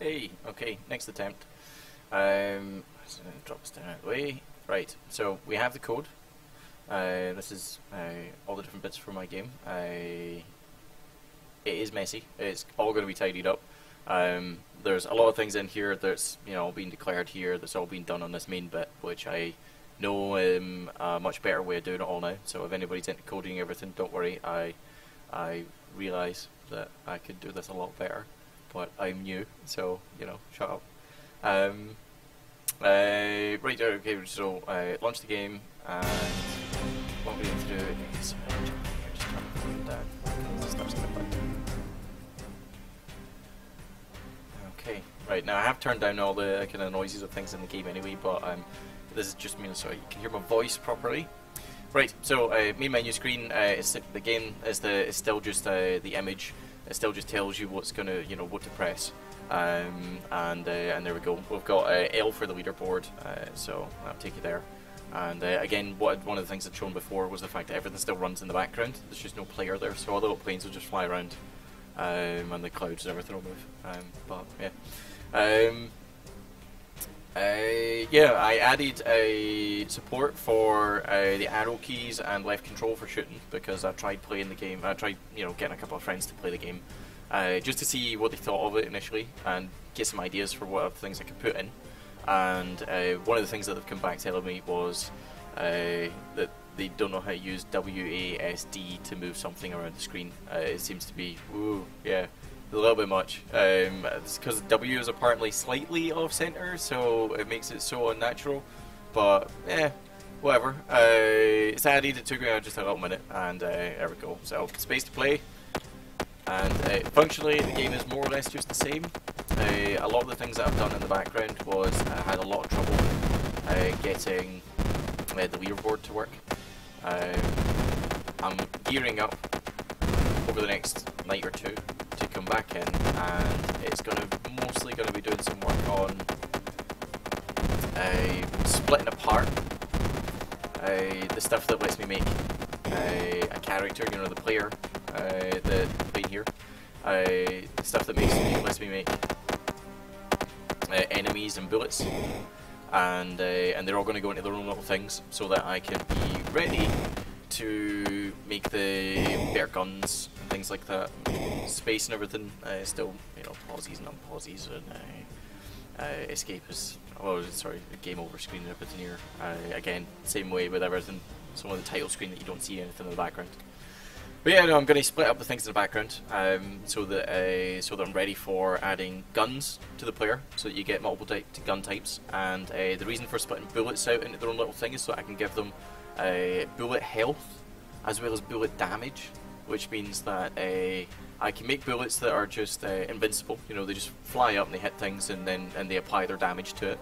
Hey, okay, next attempt. Let's drop this down out of the way. Right, so we have the code. This is all the different bits for my game. It is messy. It's all going to be tidied up. There's a lot of things in here that's being declared here. That's all being done on this main bit, which I know a much better way of doing it all now. So if anybody's into coding everything, don't worry. I realise that I could do this a lot better, but I'm new, so shut up. Right, okay, so launch the game, and what we need to do is just turn the volume down because stuff's going to bug. Okay, right, now I have turned down all the kind of noises of things in the game anyway, but this is just me so you can hear my voice properly. Right, so main menu screen, the game is still just the image. It still just tells you what's gonna, what to press, and there we go. We've got L for the leaderboard, so I'll take you there. And again, one of the things I'd shown before was the fact that everything still runs in the background. There's just no player there, so all the little planes will just fly around, and the clouds and everything will move. But yeah, I added support for the arrow keys and left control for shooting because I tried playing the game. I tried, getting a couple of friends to play the game, just to see what they thought of it initially and get some ideas for what other things I could put in. And one of the things that they've come back telling me was that they don't know how to use WASD to move something around the screen. It seems to be, a little bit much. It's because W is apparently slightly off center, so it makes it so unnatural. But whatever. It's added. It took me just a little minute, and there we go. So space to play, and functionally the game is more or less just the same. A lot of the things that I've done in the background was I had a lot of trouble getting the leaderboard to work. I'm gearing up over the next night or two to come back in, and it's mostly going to be doing some work on splitting apart the stuff that lets me make a character, the player that played here, the stuff that lets me make enemies and bullets, and they're all going to go into their own little things so that I can be ready to make the better guns and things like that. Space and everything still, pauses and unpauses, and escape is, game over screen and everything here. Again, same way with everything. Some of the title screen that you don't see anything in the background. But yeah, no, I'm going to split up the things in the background so that I'm ready for adding guns to the player, so that you get multiple gun types. And the reason for splitting bullets out into their own little thing is so I can give them bullet health as well as bullet damage, which means that I can make bullets that are just invincible. They just fly up and they hit things, and they apply their damage to it.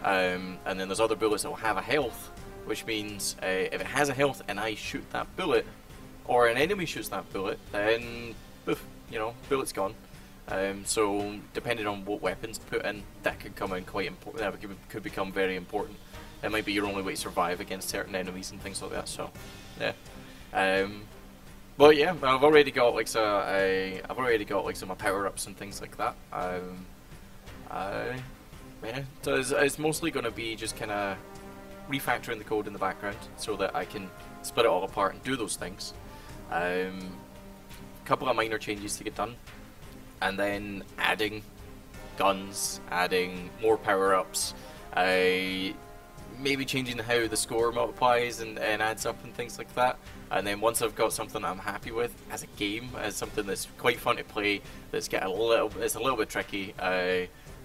And then there's other bullets that will have a health, which means if it has a health and I shoot that bullet, or an enemy shoots that bullet, then poof, bullet's gone. So depending on what weapons to put in, that could come in quite important. That could become very important. It might be your only way to survive against certain enemies and things like that. So yeah. But yeah, I've already got like some power ups and things like that. Yeah, so it's mostly going to be just kind of refactoring the code in the background so that I can split it all apart and do those things. Couple of minor changes to get done, and then adding guns, adding more power ups, maybe changing how the score multiplies and adds up and things like that. And then once I've got something I'm happy with as a game, as something that's quite fun to play, it's a little bit tricky,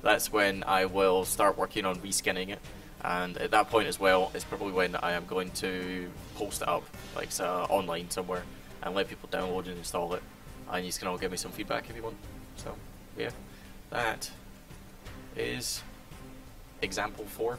that's when I will start working on reskinning it. And at that point as well is probably when I am going to post it up, like online somewhere, and let people download and install it. And you can all give me some feedback if you want. So yeah, that is example 4.